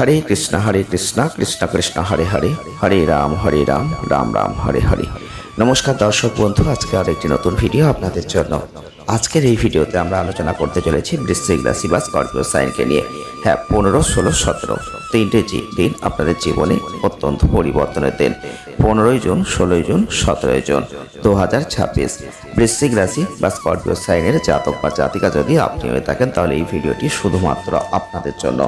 হরে কৃষ্ণ কৃষ্ণ কৃষ্ণ হরে হরে, হরে রাম রাম রাম হরে হরে। নমস্কার দর্শক বন্ধু, আজকে আর একটি নতুন ভিডিও আপনাদের জন্য। আজকের এই ভিডিওতে আমরা আলোচনা করতে চলেছি বৃশ্চিক রাশি বা স্করপিও সাইনকে নিয়ে। হ্যাঁ, 15, 16, 17 তিনটে দিন আপনাদের জীবনে অত্যন্ত পরিবর্তনের দিন। 15 জুন, 16 জুন, 17 জুন 2026। বৃশ্চিক রাশি বা স্করপিও সাইনের জাতক বা জাতিকা যদি আপনি হয়ে থাকেন, তাহলে এই ভিডিওটি শুধুমাত্র আপনাদের জন্য।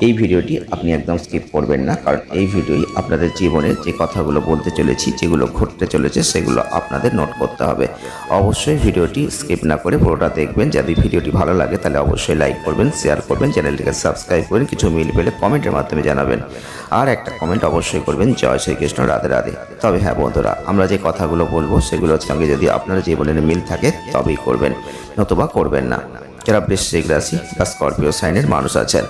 এই ভিডিওটি আপনি একদম স্কিপ করবেন না, কারণ এই ভিডিওই আপনাদের জীবনের যে কথাগুলো বলতে চলেছি, যেগুলো ঘটতে চলেছে, সেগুলো আপনাদের নোট করতে হবে। অবশ্যই ভিডিওটি স্কিপ না করে পুরোটা দেখবেন। যদি ভিডিওটি ভালো লাগে তাহলে অবশ্যই লাইক করবেন, শেয়ার করবেন, চ্যানেলটিকে সাবস্ক্রাইব করবেন, কিছু মিল পেলে কমেন্টের মাধ্যমে জানাবেন। আর একটা কমেন্ট অবশ্যই করবেন, জয় শ্রীকৃষ্ণ, রাধে রাধে। তবে হ্যাঁ বন্ধুরা, আমরা যে কথাগুলো বলবো সেগুলোর সঙ্গে যদি আপনার জীবনের মিল থাকে তবেই করবেন, নতুবা করবেন না। যারা বৃশ্চিক রাশি বা স্করপিও সাইনের মানুষ আছেন,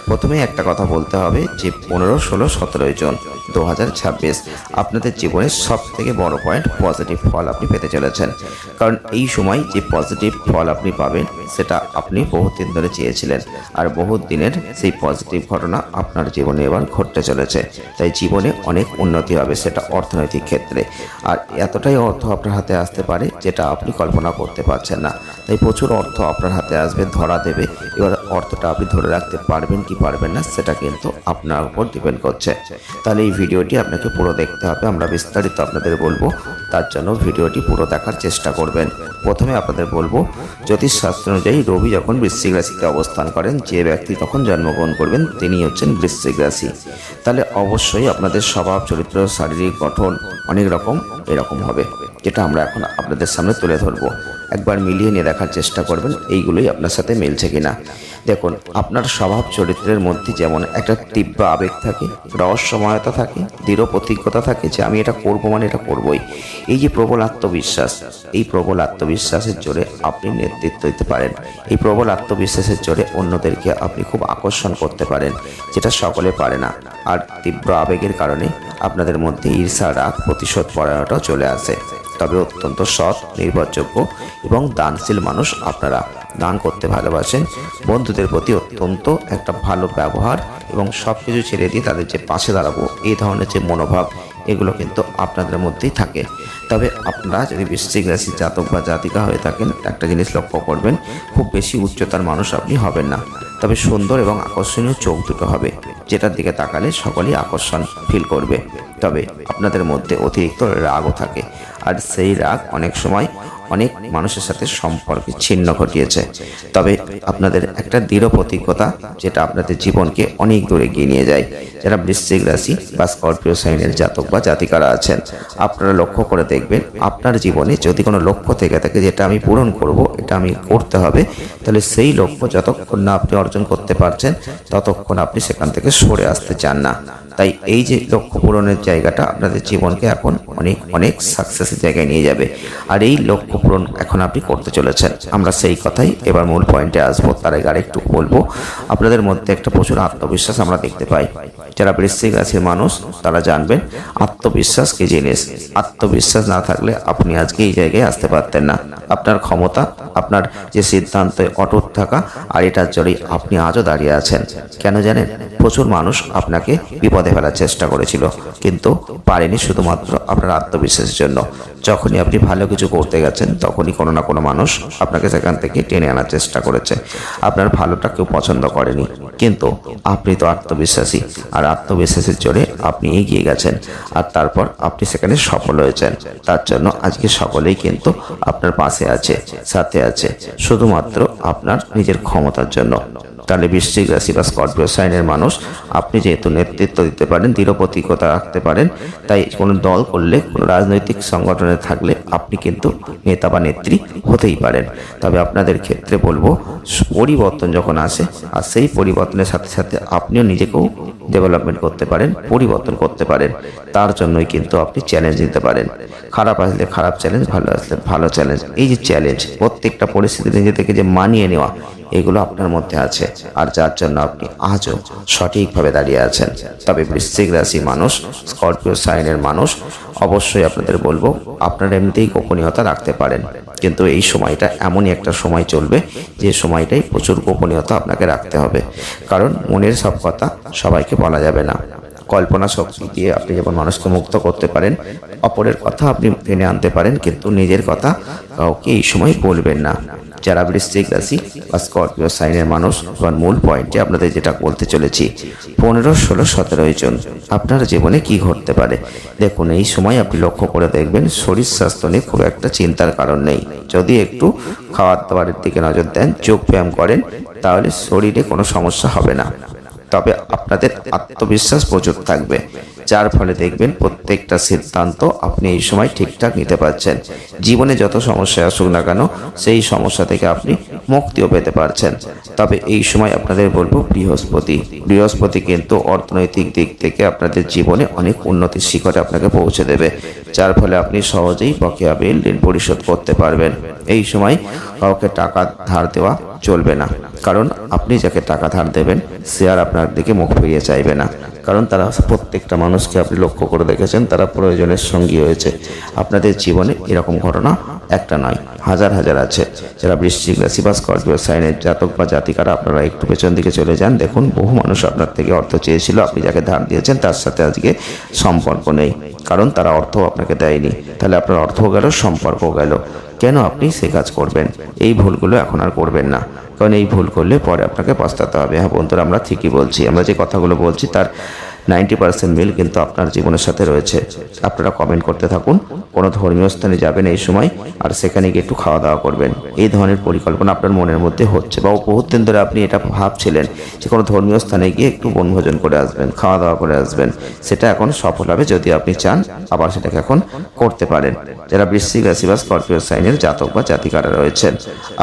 প্রথমে একটা কথা বলতে হবে যে 15, 16, 17 জুন 2026 আপনাদের জীবনের সব থেকে বড় পয়েন্ট, পজিটিভ ফল আপনি পেতে চলেছেন। কারণ এই সময় যে পজিটিভ ফল আপনি পাবেন সেটা আপনি বহুত দিন ধরে চেয়েছিলেন, আর বহুত দিনের সেই পজিটিভ ঘটনা আপনার জীবনে এবার ঘটতে চলেছে। তাই জীবনে অনেক উন্নতি হবে, সেটা অর্থনৈতিক ক্ষেত্রে। আর এতটাই অর্থ আপনার হাতে আসতে পারে যেটা আপনি কল্পনা করতে পারছেন না। তাই প্রচুর অর্থ আপনার হাতে আসবে, ধরা দেবে। এবার অর্থটা আপনি ধরে রাখতে পারবেন কি পারবেন না সেটা কিন্তু আপনার উপর ডিপেন্ড করছে। তাহলে এই ভিডিওটি আপনাকে পুরো দেখতে হবে, আমরা বিস্তারিত আপনাদের বলবো। তার জন্য ভিডিওটি পুরো দেখার চেষ্টা করবেন। প্রথমে আপনাদের বলবো, জ্যোতিষশাস্ত্র অনুযায়ী রবি যখন বৃশ্চিক রাশিতে অবস্থান করেন, যে ব্যক্তি তখন জন্মগ্রহণ করবেন তিনি হচ্ছেন বৃশ্চিক রাশি। তাহলে অবশ্যই আপনাদের স্বভাব, চরিত্র, শারীরিক গঠন অনেক রকম এরকম হবে, যেটা আমরা এখন আপনাদের সামনে তুলে ধরবো। একবার মিলিয়ে নিয়ে দেখার চেষ্টা করবেন এইগুলোই আপনার সাথে মিলছে কিনা। দেখুন, আপনার স্বভাব চরিত্রের মধ্যে যেমন একটা তীব্র আবেগ থাকে, রহস্যময়তা থাকে, দৃঢ় প্রতিজ্ঞতা থাকে যে আমি এটা করবো মানে এটা করবোই। এই যে প্রবল আত্মবিশ্বাস, এই প্রবল আত্মবিশ্বাসের জোরে আপনি নেতৃত্ব দিতে পারেন। এই প্রবল আত্মবিশ্বাসের জোরে অন্যদেরকে আপনি খুব আকর্ষণ করতে পারেন, যেটা সকলে পারে না। আর তীব্র আবেগের কারণে আপনাদের মধ্যে ঈর্ষা, রাগ, প্রতিশোধ পরায়ণতাও চলে আসে। তবে অত্যন্ত সৎ, নির্ভরযোগ্য এবং দানশীল মানুষ আপনারা। দান করতে ভালোবাসেন, বন্ধুদের প্রতি অত্যন্ত একটা ভালো ব্যবহার এবং সব কিছু ছেড়ে দিয়ে তাদের যে পাশে দাঁড়াবো, এই ধরনের যে মনোভাব, এগুলো কিন্তু আপনাদের মধ্যেই থাকে। তবে আপনারা যদি বৃশ্চিক রাশির জাতক বা জাতিকা হয়ে থাকেন, একটা জিনিস লক্ষ্য করবেন, খুব বেশি উচ্চতার মানুষ আপনি হবেন না। তবে সুন্দর এবং আকর্ষণীয় চোখ দুটো হবে, যেটার দিকে তাকালে সকলেই আকর্ষণ ফিল করবে। তবে আপনাদের মধ্যে অতিরিক্ত রাগও থাকে, আর সেই রাগ অনেক সময় অনেক মানুষের সাথে সম্পর্কে ছিন্ন ঘটিয়েছে। তবে আপনাদের একটা দৃঢ় প্রতিজ্ঞতা, যেটা আপনাদের জীবনকে অনেক দূরে এগিয়ে নিয়ে যায়। যারা বৃশ্চিক রাশি বা স্করপিও সাইনের জাতক বা জাতিকারা আছেন, আপনারা লক্ষ্য করে দেখবেন, আপনার জীবনে যদি কোনো লক্ষ্য থেকে থাকে যেটা আমি পূরণ করব, এটা আমি করতে হবে, তাহলে সেই লক্ষ্য যতক্ষণ না আপনি অর্জন করতে পারছেন ততক্ষণ আপনি সেখান থেকে সরে আসতে চান না। তাই এই যে লক্ষ্য পূরণের জায়গাটা আপনাদের জীবনকে এখন অনেক অনেক সাকসেসের জায়গায় নিয়ে যাবে। আর এই লক্ষ্য পূরণ এখন আপনি করতে চলেছেন। আমরা সেই কথাই এবার মূল পয়েন্টে আসবো। তার আগে আরেকটু বলবো, আপনাদের মধ্যে একটা প্রচুর আত্মবিশ্বাস আমরা দেখতে পাই। যারা বৃশ্চিক রাশির মানুষ তারা জানবেন আত্মবিশ্বাস কি জিনিস। আত্মবিশ্বাস না থাকলে আপনি আজকে এই জায়গায় আসতে পারতেন না। আপনার ক্ষমতা, আপনার যে সিদ্ধান্তে অটুট থাকা, আর এটার জন্যই আপনি আজও দাঁড়িয়ে আছেন। কেন জানেন? প্রচুর মানুষ আপনাকে বিপদে ফেলার চেষ্টা করেছিল, কিন্তু পারেনি, শুধুমাত্র আপনার আত্মবিশ্বাসের জন্য। যখনই আপনি ভালো কিছু করতে গেছেন, তখনই কোনো না কোনো মানুষ আপনাকে সেখান থেকে টেনে আনার চেষ্টা করেছে। আপনার ভালোটা কেউ পছন্দ করেনি, কিন্তু আপনি তো আত্মবিশ্বাসী, আর আত্মবিশ্বাসের জোরে আপনি এগিয়ে গেছেন, আর তারপর আপনি সেখানে সফল হয়েছেন। তার জন্য আজকে সকলেই কিন্তু আপনার পাশে আছে, সাথে আছে, শুধুমাত্র আপনার নিজের ক্ষমতার জন্য। তাহলে বৃশ্চিক রাশি বা স্করপিও সাইনের মানুষ, আপনি যেহেতু নেতৃত্ব দিতে পারেন, দৃঢ় প্রতিজ্ঞতা রাখতে পারেন, তাই কোনো দল করলে, কোনো রাজনৈতিক সংগঠনে থাকলে আপনি কিন্তু নেতা বা নেত্রী হতেই পারেন। তবে আপনাদের ক্ষেত্রে বলবো, পরিবর্তন যখন আসে, আর সেই পরিবর্তনের সাথে সাথে আপনিও নিজেকেও ডেভেলপমেন্ট করতে পারেন, পরিবর্তন করতে পারেন। তার জন্যই কিন্তু আপনি চ্যালেঞ্জ নিতে পারেন। খারাপ আসলে খারাপ চ্যালেঞ্জ, ভালো আসলে ভালো চ্যালেঞ্জ। এই যে চ্যালেঞ্জ, প্রত্যেকটা পরিস্থিতিতে নিজে থেকে যে মানিয়ে নেওয়া, এগুলো আপনার মধ্যে আছে, আর যার জন্য আপনি আজও সঠিকভাবে দাঁড়িয়ে আছেন। তবে বৃশ্চিক রাশি মানুষ, স্করপিও সাইনের মানুষ, অবশ্যই আপনাদের বলবো, আপনারা এমনিতেই গোপনীয়তা রাখতে পারেন, কিন্তু এই সময়টা এমনই একটা সময় চলবে যে সময়টাই প্রচুর গোপনীয়তা আপনাকে রাখতে হবে। কারণ মনের সব কথা সবাইকে কাউকে বলা যাবে না। কল্পনা শক্তি দিয়ে আপনি যেমন মানুষকে মুক্ত করতে পারেন, অপরের কথা আপনি টেনে আনতে পারেন, কিন্তু নিজের কথা কাউকে এই সময় বলবেন না। যারা বৃশ্চিক রাশি বা স্করপিও সাইনের মানুষ, এবার মূল পয়েন্টে আপনাদের যেটা বলতে চলেছি, 15, 16, 17 জন আপনার জীবনে কি ঘটতে পারে। দেখুন, এই সময় আপনি লক্ষ্য করে দেখবেন শরীর স্বাস্থ্য নিয়ে খুব একটা চিন্তার কারণ নেই। যদি একটু খাওয়ার দাওয়ারের দিকে নজর দেন, যোগ ব্যায়াম করেন, তাহলে শরীরে কোনো সমস্যা হবে না। তবে আপনাদের আত্মবিশ্বাস প্রচুর থাকবে, যার ফলে দেখবেন প্রত্যেকটা সিদ্ধান্ত আপনি এই সময় ঠিকঠাক নিতে পারছেন। জীবনে যত সমস্যা আসুক না কেন, সেই সমস্যা থেকে আপনি মুক্তিও পেতে পারছেন। তবে এই সময় আপনাদের বলবো বৃহস্পতি কিন্তু অর্থনৈতিক দিক থেকে আপনাদের জীবনে অনেক উন্নতির শিখরে আপনাকে পৌঁছে দেবে, যার ফলে আপনি সহজেই বকেয়া বিল ঋণ পরিশোধ করতে পারবেন। এই সময় কাউকে টাকা ধার দেওয়া চলবে না, কারণ আপনি যাকে টাকা ধার দেবেন সে আর আপনার দিকে মুখ ফিরিয়ে চাইবে না। কারণ তারা প্রত্যেকটা মানুষকে আপনি লক্ষ্য করে দেখেছেন, তারা প্রয়োজনের সঙ্গী হয়েছে। আপনাদের জীবনে এরকম ঘটনা একটা নয়, হাজার হাজার আছে। যারা বৃশ্চিক রাশি বা স্করপিও সাইনের জাতক বা জাতিকারা, আপনারা একটু পেছন দিকে চলে যান, দেখুন বহু মানুষ আপনার থেকে অর্থ চেয়েছিল, আপনি যাকে ধার দিয়েছেন তার সাথে আজকে সম্পর্ক নেই, কারণ তারা অর্থ আপনাকে দেয়নি। তাহলে আপনার অর্থ গেল, সম্পর্ক গেল। কেন আপনি সে কাজ করবেন? এই ভুলগুলো এখন আর করবেন না, কারণ এই ভুল করলে পরে আপনাকে পস্তাতে হবে। হ্যাঁ বন্ধুরা, আমরা ঠিকই বলছি, আমরা যে কথাগুলো বলছি তার 90% মিল কিন্তু আপনার জীবনের সাথে রয়েছে। আপনারা কমেন্ট করতে থাকুন, কোনো ধর্মীয় স্থানে যাবেন এই সময়, আর সেখানে গিয়ে একটু খাওয়া দাওয়া করবেন। এই ধরনের পরিকল্পনা আপনার মনের মধ্যে হচ্ছে, বা বহুত দিন ধরে আপনি এটা ভাবছিলেন যে কোনো ধর্মীয় স্থানে গিয়ে একটু বনভোজন করে আসবেন, খাওয়া দাওয়া করে আসবেন। সেটা এখন সফল হবে যদি আপনি চান, আবার সেটাকে এখন করতে পারেন। যারা বৃশ্চিক রাশি বা স্করপিও সাইনের জাতক বা জাতিকারা রয়েছেন,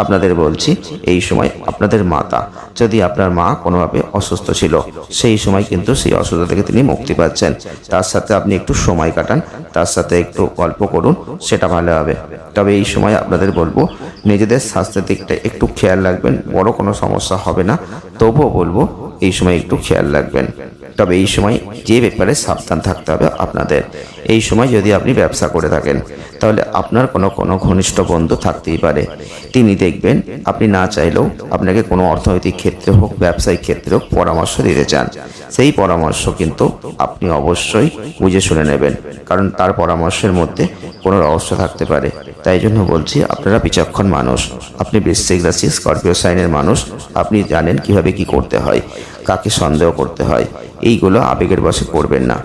আপনাদের বলছি এই সময় আপনাদের মাতা, যদি আপনার মা কোনোভাবে অসুস্থ ছিল, সেই সময় কিন্তু সেই অসুস্থতা থেকে তিনি মুক্তি পাচ্ছেন। তার সাথে আপনি একটু সময় কাটান, তার সাথে একটু গল্প করুন, সেটা ভালো হবে। তবে এই সময় আপনাদের বলবো নিজেদের স্বাস্থ্যের দিকটা একটু খেয়াল রাখবেন। বড় কোনো সমস্যা হবে না, তবুও বলবো এই সময় একটু খেয়াল রাখবেন। তবে এই সময় যে ব্যাপারে সাবধান থাকতে হবে আপনাদের, এই সময় যদি আপনি ব্যবসা করে থাকেন, তাহলে আপনার কোনো ঘনিষ্ঠ বন্ধু থাকতেই পারে। তিনি দেখবেন আপনি না চাইলেও আপনাকে কোনো অর্থনৈতিক ক্ষেত্রে হোক, ব্যবসায়িক ক্ষেত্রে হোক পরামর্শ দিতে চান। সেই পরামর্শ কিন্তু আপনি অবশ্যই বুঝে শুনে নেবেন, কারণ তার পরামর্শের মধ্যে কোনো রহস্য থাকতে পারে। তাই জন্য বলছি, আপনারা বিচক্ষণ মানুষ, আপনি বৃশ্চিক রাশি স্করপিও সাইনের মানুষ, আপনি জানেন কিভাবে কি করতে হয়, কাকে সন্দেহ করতে হয়। এইগুলো আবেগের বশে করবেন না।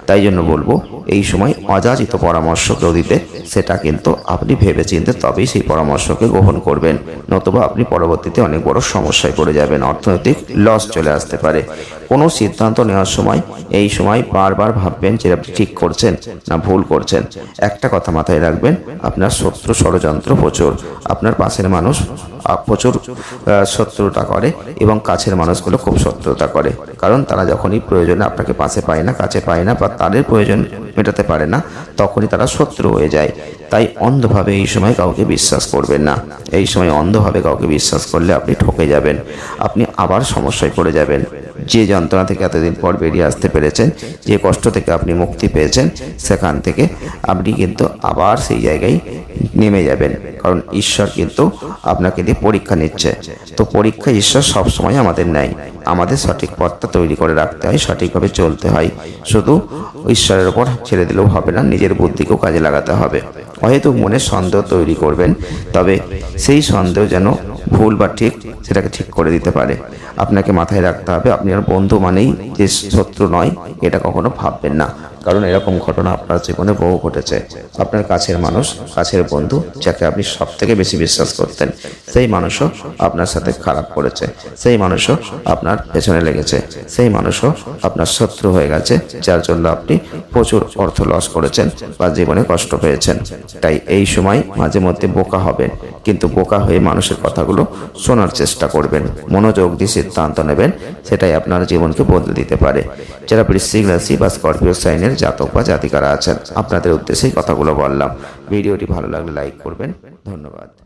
তাই জন্য বলবো এই সময় অযাচিত পরামর্শ কেউ দিতে, সেটা কিন্তু আপনি ভেবে চিন্তে তবেই সেই পরামর্শকে গ্রহণ করবেন, নতুবা আপনি পরবর্তীতে অনেক বড় সমস্যায় পড়ে যাবেন, অর্থনৈতিক লস চলে আসতে পারে। কোনো সিদ্ধান্ত নেওয়ার সময় এই সময় বারবার ভাববেন যে আপনি ঠিক করছেন না ভুল করছেন। একটা কথা মাথায় রাখবেন, আপনার শত্রু ষড়যন্ত্র প্রচুর, আপনার পাশের মানুষ প্রচুর শত্রুতা করে এবং কাছের মানুষগুলো খুব শত্রুতা করে, কারণ তারা যখনই প্রয়োজনে আপনাকে পাশে পায় না, কাছে পায় না, বা তাদের প্রয়োজন মেটাতে পারে না, তখনই তারা শত্রু হয়ে যায়। তাই অন্ধভাবে এই সময় কাউকে বিশ্বাস করবেন না। এই সময় অন্ধভাবে কাউকে বিশ্বাস করলে আপনি ঠকে যাবেন, আপনি আবার সমস্যায় পড়ে যাবেন। যে যন্ত্রণা থেকে এতদিন পর বেরিয়ে আসতে পেরেছেন, যে কষ্ট থেকে আপনি মুক্তি পেয়েছেন, সেখান থেকে আপনি কিন্তু আবার সেই জায়গায় নেমে যাবেন, কারণ ঈশ্বর কিন্তু আপনাকে দিয়ে পরীক্ষা নিচ্ছে। তো পরীক্ষা ঈশ্বর সবসময় আমাদের নেয়, আমাদের সঠিক পথটা তৈরি করে রাখতে হয়, সঠিকভাবে চলতে হয়। শুধু ঈশ্বরের ওপর ছেড়ে দিলেও হবে না, নিজের বুদ্ধিকেও কাজে লাগাতে হবে। হয়তো মনে সন্দেহ তৈরি করবেন, তবে সেই সন্দেহ যেন ভুল বা ঠিক সেটাকে ঠিক করে দিতে পারে। আপনাকে মাথায় রাখতে হবে, আপনি আর বন্ধু মানেই যে শত্রু নয়, এটা কখনো ভাববেন না, কারণ এরকম ঘটনা আপনার জীবনে বহু ঘটেছে। আপনার কাছের মানুষ, কাছের বন্ধু, যাকে আপনি সব থেকে বেশি বিশ্বাস করতেন, সেই মানুষও আপনার সাথে খারাপ করেছে, সেই মানুষও আপনার পেছনে লেগেছে, সেই মানুষও আপনার শত্রু হয়ে গেছে, যার জন্য আপনি প্রচুর অর্থ লস করেছেন বা জীবনে কষ্ট পেয়েছেন। তাই এই সময় মাঝে মধ্যে বোকা হবেন, কিন্তু বোকা হয়ে মানুষের কথাগুলো শোনার চেষ্টা করবেন, মনোযোগ দিয়ে সিদ্ধান্ত নেবেন, সেটাই আপনার জীবনকে বদলে দিতে পারে। যারা বৃশ্চিক রাশি বা স্করপিও সাইনের জাতক বা জাতিকারা আছেন, আপনাদের উদ্দেশ্যেই কথাগুলো বললাম। ভিডিওটি ভালো লাগলে লাইক করবেন। ধন্যবাদ।